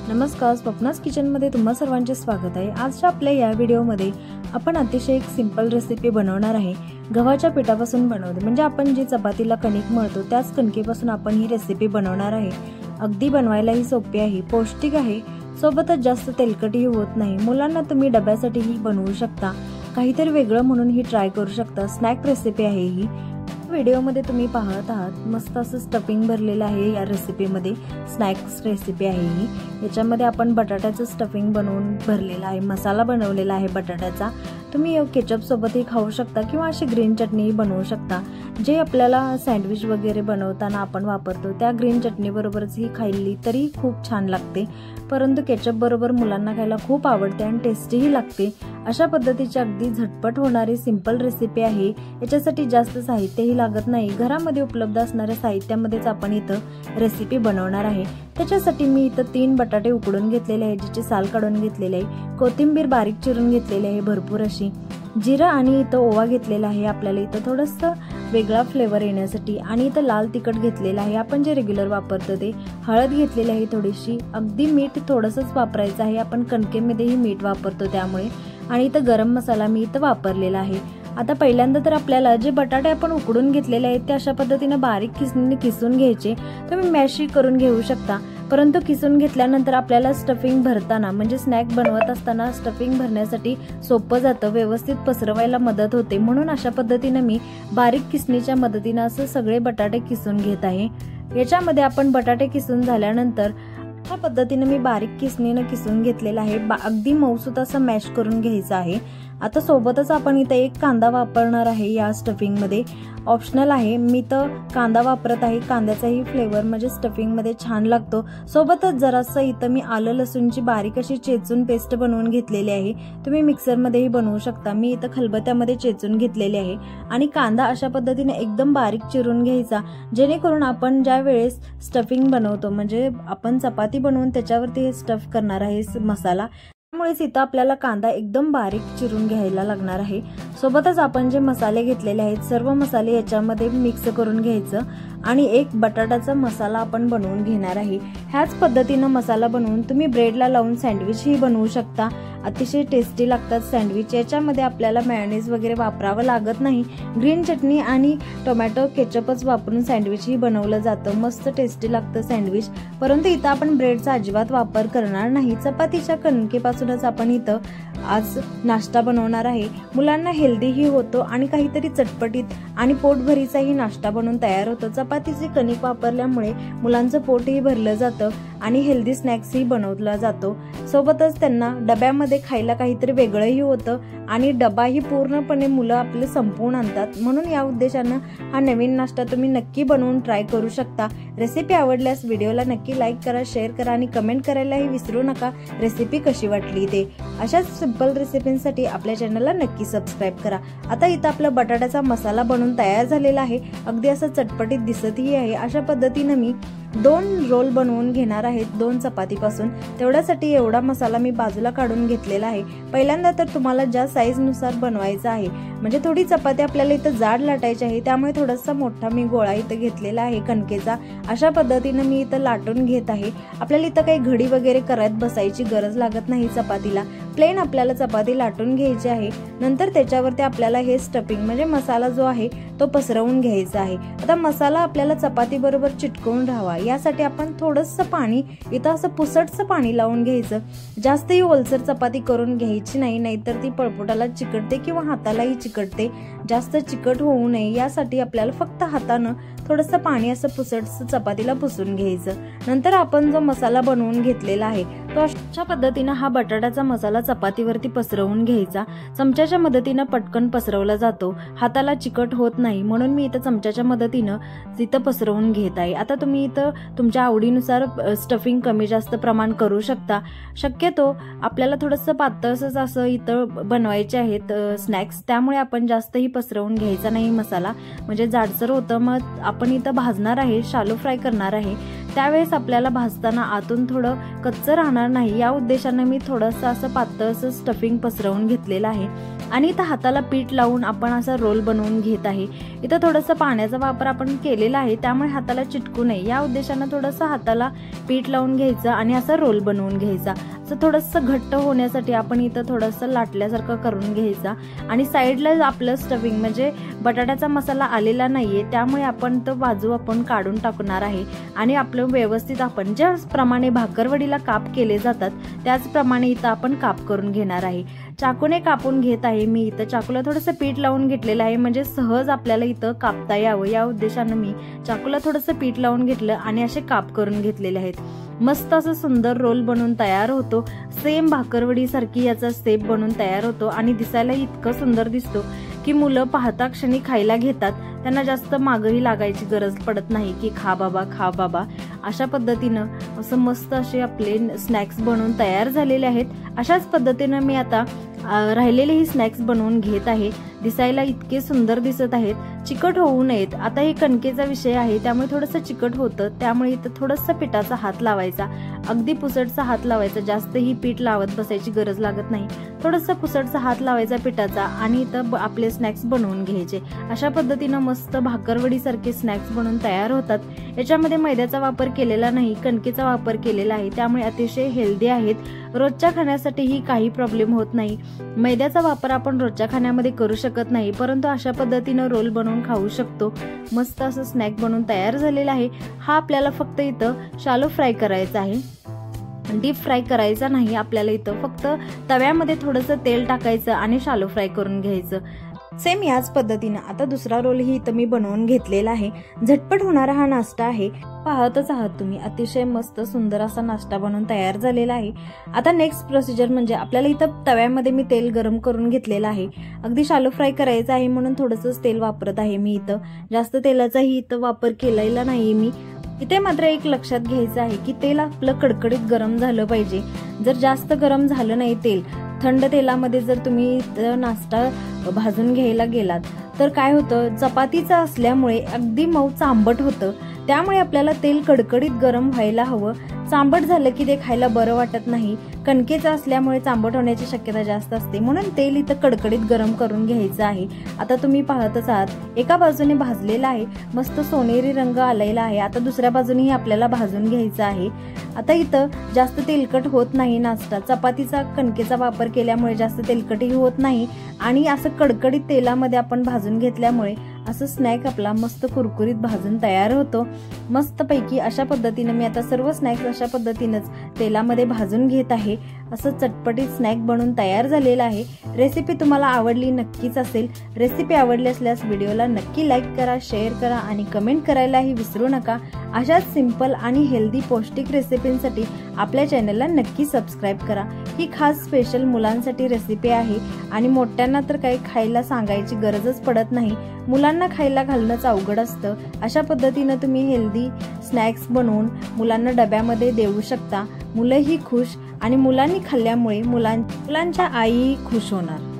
नमस्कार, स्वप्नास किचनमध्ये तुम्हा सर्वांचे स्वागत आहे। आजच्या आपल्या या व्हिडिओमध्ये आपण अतिशय एक सिंपल रेसिपी बनवणार आहे। गव्हाच्या पिठापासून बनवते म्हणजे आपण जी चपातीला कणिक मळतो त्याच कणकेपासून आपण ही रेसिपी बनवणार आहे। अगदी बनवायलाही सोपी आहे, पौष्टिक आहे, सोबतच जास्त तेलकटही होत नाही। मुलांना तुम्ही डब्यासाठीही बनवू शकता, काहीतरी वेगळं म्हणून ही ट्राय करू शकता। स्नॅक रेसिपी आहे ही। व्हिडिओमध्ये तुम्ही पाहत आहात मस्त असं स्टफिंग भरलेलं आहे। या रेसिपीमध्ये स्नॅक्स रेसिपी आहे ही। याच्यामध्ये आपण बटाट्याचं स्टफिंग बनवून भरलेला आहे, मसाला बनवलेला आहे बटाट्याचा। तुम्ही केचप सोबतही खाऊ शकता किंवा अशी ग्रीन चटणी बनवू शकता, जे आपल्याला सँडविच वगैरे बनवताना आपण वापरतो त्या ग्रीन चटणी बरोबरच ही खाल्ली तरी खूप छान लागते। परंतु केचप बरोबर मुलांना खायला खूप आवडते आणि टेस्टीही लागते। अशा पद्धतीची अगदी झटपट होणारी सिंपल रेसिपी आहे। याच्यासाठी जास्त साहित्यही लागत नाही, घरामध्ये उपलब्ध असणाऱ्या साहित्यामध्येच आपण इथं रेसिपी बनवणार आहे। त्याच्यासाठी मी इथं 3 बटाटे उकडून घेतलेले आहे, जिची साल काढून घेतलेली आहे। कोथिंबीर बारीक चिरून घेतलेली आहे भरपूर अशी। जिरा आणि इथं ओवा घेतलेला आहे आपल्याला इथं थोडंसं वेगळा फ्लेवर येण्यासाठी। आणि इथं लाल तिखट घेतलेलं आहे, आपण जे रेग्युलर वापरतो ते। हळद घेतलेली आहे थोडीशी, अगदी मीठ थोडंसंच वापरायचं आहे, आपण कणकेमध्येही मीठ वापरतो त्यामुळे। आणि इथं गरम मसाला मी इथं वापरलेला आहे। आता पहिल्यांदा तर आपल्याला जे बटाटे आपण उकडून घेतलेले आहेत ते अशा पद्धतीने बारीक खिसणीने किसून घ्यायचे। तुम्ही मॅशही करून घेऊ शकता, परंतु किसून घेतल्यानंतर आपल्याला स्टफिंग भरताना म्हणजे स्नॅक बनवत असताना स्टफिंग भरण्यासाठी सोपं जातं, व्यवस्थित पसरवायला मदत होते। म्हणून अशा पद्धतीने मी बारीक किसणीच्या मदतीने असं सगळे बटाटे किसून घेत आहे। याच्यामध्ये आपण बटाटे किसून झाल्यानंतर अशा पद्धतीने मी बारीक किसणीने किसून घेतलेला आहे, अगदी मऊसूत असं मॅश करून घ्यायचं आहे। आता सोबतच आपण इथे एक कांदा वापरणार आहे या स्टफिंग मध्ये, ऑप्शनल आहे। मी तर कांदा वापरत आहे, कांद्याचाही फ्लेवर म्हणजे स्टफिंग मध्ये छान लागतो। सोबतच जरासं इथं मी आलं लसूणची बारीक अशी चेचून पेस्ट बनवून घेतलेली आहे, तुम्ही मिक्सर मध्येही बनवू शकता। मी इथं खलबत्त्यामध्ये चेचून घेतलेली आहे। आणि कांदा अशा पद्धतीने एकदम बारीक चिरून घ्यायचा, जेणेकरून आपण ज्या वेळेस स्टफिंग बनवतो म्हणजे आपण चपाती बनवून त्याच्यावरती हे स्टफ करणार आहे मसाला, त्यामुळेच इथं आपल्याला कांदा एकदम बारीक चिरून घ्यायला लागणार आहे। सोबतच आपण जे मसाले घेतलेले आहेत सर्व मसाले याच्यामध्ये मिक्स करून घ्यायचं आणि एक बटाट्याचा मसाला आपण बनवून घेणार आहे। ह्याच पद्धतीनं मसाला बनवून तुम्ही ब्रेडला लावून सँडविचही बनवू शकता, अतिशय टेस्टी लागतात सँडविच। याच्यामध्ये आपल्याला मेयोनीज वगैरे वापरावं लागत नाही, ग्रीन चटणी आणि टोमॅटो केचपच वापरून सँडविचही बनवलं जातं, मस्त टेस्टी लागतं सँडविच। परंतु इथं आपण ब्रेडचा अजिबात वापर करणार नाही, चपातीच्या कणकेपासूनच आपण इथं आज नाश्ता बनवणार आहे। मुलांना हेल्दीही होतो आणि काहीतरी चटपटीत आणि पोटभरीचाही नाश्ता बनवून तयार होतो। चपातीची कणिक वापरल्यामुळे मुलांचं पोटही भरलं जातं आणि हेल्दी स्नॅक्सही बनवला जातो। सोबतच त्यांना डब्यामध्ये खायला काहीतरी वेगळंही होतं आणि डबाही पूर्णपणे मुलं आपले संपवून आणतात। म्हणून या उद्देशानं हा नवीन नाश्ता तुम्ही नक्की बनवून ट्राय करू शकता। रेसिपी आवडल्यास व्हिडिओला नक्की लाईक करा, शेअर करा आणि कमेंट करायलाही विसरू नका रेसिपी कशी वाटली ते। अशाच सिंपल रेसिपींसाठी आपल्या चॅनलला नक्की सबस्क्राईब करा। आता इथं आपला बटाट्याचा मसाला बनवून तयार झालेला आहे, अगदी असं चटपटीत दिसतही आहे। अशा पद्धतीनं मी 2 रोल बनवून घेणार आहेत 2 चपातीपासून, तेवढ्यासाठी एवढा मसाला मी बाजूला काढून घेतलेला आहे। पहिल्यांदा तर तुम्हाला ज्या साईज नुसार बनवायचा आहे, म्हणजे थोडी चपाती आपल्याला इथं जाड लाटायची आहे, त्यामुळे थोडासा मोठा मी गोळा इथं घेतलेला आहे कणकेचा। अशा पद्धतीनं मी इथं लाटून घेत आहे। आपल्याला इथं काही घडी वगैरे करत बसायची गरज लागत नाही चपातीला, प्लेन आपल्याला चपाती लाटून घ्यायची आहे। नंतर त्याच्यावरती आपल्याला हे स्टफिंग म्हणजे मसाला जो आहे तो पसरवून घ्यायचा आहे। आता मसाला आपल्याला चपाती बरोबर चिटकवून राहावा यासाठी आपण थोडंसं पाणी इथं असं पुसटचं पाणी लावून घ्यायचं, जास्तही ओलसर चपाती करून घ्यायची नाही, नाहीतर ती पळपुटाला चिकटते किंवा हातालाही चिकटते। जास्त चिकट होऊ नये यासाठी आपल्याला फक्त हातानं थोडंसं पाणी असं पुसटचं चपातीला पुसून घ्यायचं। नंतर आपण जो मसाला बनवून घेतलेला आहे तो अशा पद्धतीनं हा बटाट्याचा मसाला चपातीवरती पसरवून घ्यायचा। चमच्याच्या मदतीनं पटकन पसरवला जातो, हाताला चिकट होत नाही, म्हणून मी इथं चमच्याच्या मदतीनं तिथं पसरवून घेत आहे। आता तुम्ही इथं तुमच्या आवडीनुसार स्टफिंग कमी जास्त प्रमाण करू शकता। शक्यतो आपल्याला थोडंसं पातळसंच असं इथं बनवायचे आहेत स्नॅक्स, त्यामुळे आपण जास्तही पसरवून घ्यायचा नाही मसाला, म्हणजे जाडसर होतं। मग आपण इथं भाजणार आहे, शालो फ्राय करणार आहे, त्यावेळेस आपल्याला भाजताना आतून थोडं कच्चं राहणार नाही या उद्देशाने मी थोडंसं असं पातळ असं स्टफिंग पसरवून घेतलेलं आहे आणि इथं हाताला पीठ लावून आपण असा रोल बनवून घेत आहे। इथं थोडंसं पाण्याचा वापर आपण केलेला आहे त्यामुळे हाताला चिटकू नये या उद्देशाने थोडंसं हाताला पीठ लावून घ्यायचं आणि असा रोल बनवून घ्यायचा। असं थोडंसं घट्ट होण्यासाठी आपण इथं थोडंसं लाटल्यासारखं करून घ्यायचा आणि साईडला आपलं स्टफिंग म्हणजे बटाट्याचा मसाला आलेला नाहीये त्यामुळे आपण तो बाजू आपण काढून टाकणार आहे आणि आपलं व्यवस्थित आपण ज्याप्रमाणे भाकरवडीला काप केले जातात त्याचप्रमाणे इथं आपण काप करून घेणार आहे। चाकूने कापून घेत आहे मी। इथं चाकूला थोडंसं पीठ लावून घेतलेलं आहे म्हणजे सहज आपल्याला इथं कापता यावं या उद्देशाने मी चाकूला थोडंसं पीठ लावून घेतलं आणि असे काप करून घेतलेले आहेत। मस्त असं सुंदर रोल बनून तयार होतो। सेम भाकरवडी सारखी याचा शेप बनून तयार होतो आणि दिसायला इतकं सुंदर दिसतो की मुलं पाहता क्षणी खायला घेतात, त्यांना जास्त मागही लागायची गरज पडत नाही की खा बाबा। अशा पद्धतीनं असं मस्त असे आपले स्नॅक्स बनवून तयार झालेले आहेत। अशाच पद्धतीनं मी आता राहिलेले ही स्नॅक्स बनवून घेत आहे। दिसायला इतके सुंदर दिसत आहेत, चिकट होऊ नयेत। आता हे कणकेचा विषय आहे त्यामुळे थोडंसं चिकट होतं त्यामुळे इथं थोडंसं पिठाचा हात लावायचा, अगदी पुसटचा हात लावायचा, जास्त ही पीठ लावत बसायची गरज लागत नाही। थोडंसं पुसटचा हात लावायचा पिठाचा आणि इथं आपले स्नॅक्स बनवून घ्यायचे। अशा पद्धतीनं मस्त भाकरवडी सारखे स्नॅक्स बनवून तयार होतात। याच्यामध्ये मैद्याचा वापर केलेला नाही, कणकेचा वापर केलेला आहे त्यामुळे अतिशय हेल्दी आहेत। रोजच्या खाण्यासाठीही काही प्रॉब्लेम होत नाही। मैद्याचा वापर आपण रोजच्या खाण्यामध्ये करू शकत नाही परंतु अशा पद्धतीनं रोल बनवून खाऊ शकतो। मस्त असं स्नॅक बनवून तयार झालेला आहे। हा आपल्याला फक्त इथं शालो फ्राय करायचा आहे, डीप फ्राय करायचा नाही आपल्याला। इथं फक्त तव्यामध्ये थोडंसं तेल टाकायचं आणि शालो फ्राय करून घ्यायचं। सेम याच पद्धतीनं आता दुसरा रोल ही इथं मी बनवून घेतलेला आहे। झटपट होणारा हा नाश्ता आहे, पाहतच आहात तुम्ही। अतिशय मस्त सुंदर असा नाश्ता बनवून तयार झालेला आहे। आता नेक्स्ट प्रोसिजर म्हणजे आपल्याला इथं तव्यामध्ये मी तेल गरम करून घेतलेलं आहे, अगदी शालो फ्राय करायचं आहे म्हणून थोडंसंच तेल वापरत आहे मी। इथं जास्त तेलाचाही इथं वापर केलेला नाहीये मी। इथे मात्र एक लक्षात घ्यायचं आहे की तेल आपलं कडकडीत गरम झालं पाहिजे। जर जास्त गरम झालं नाही तेल, थंड तेलामध्ये जर तुम्ही नाश्ता भाजून घ्यायला गेलात तर काय होतं, चपातीचं असल्यामुळे अगदी मऊ चांबट होतं त्यामुळे आपल्याला तेल कडकडीत गरम व्हायला हवं। चांबट झालं की ते खायला बरं वाटत नाही। कणकेचं असल्यामुळे चांबट होण्याची शक्यता जास्त असते म्हणून तेल इथं कडकडीत गरम करून घ्यायचं आहे। आता तुम्ही पाहतच आहात, एका बाजूने भाजलेला आहे, मस्त सोनेरी रंग आलेला आहे। आता दुसऱ्या बाजूनेही आपल्याला भाजून घ्यायचं आहे। आता इथं जास्त तेलकट होत नाही नाश्ता, चपातीचा कणकेचा वापर केल्यामुळे जास्त तेलकटही होत नाही आणि असं कडकडीत तेलामध्ये आपण भाजून घेतल्यामुळे असं स्नॅक आपला मस्त कुरकुरीत भाजून तयार होतो। मस्तपैकी अशा पद्धतीने मी आता सर्व स्नॅक्स अशा पद्धतीनेच तेलामध्ये भाजून घेत आहे। असं चटपटीत स्नॅक बनवून तयार झालेला आहे। रेसिपी तुम्हाला आवडली नक्कीच असेल। रेसिपी आवडली असल्यास व्हिडिओला नक्की लाईक करा, शेअर करा आणि कमेंट करायलाही विसरू नका। अशाच सिंपल आणि हेल्दी पौष्टिक रेसिपींसाठी आपल्या चॅनलला नक्की सबस्क्राईब करा। ही खास स्पेशल मुलांसाठी रेसिपी आहे आणि मोठ्यांना तर काही खायला सांगायची गरजच पडत नाही, मुलांना खायला घालणंच अवघड असतं। अशा पद्धतीनं तुम्ही हेल्दी स्नॅक्स बनवून मुलांना डब्यामध्ये देऊ शकता। मुलंही खुश आणि मुलांनी खाल्ल्यामुळे मुलांच्या आईही खुश होणार।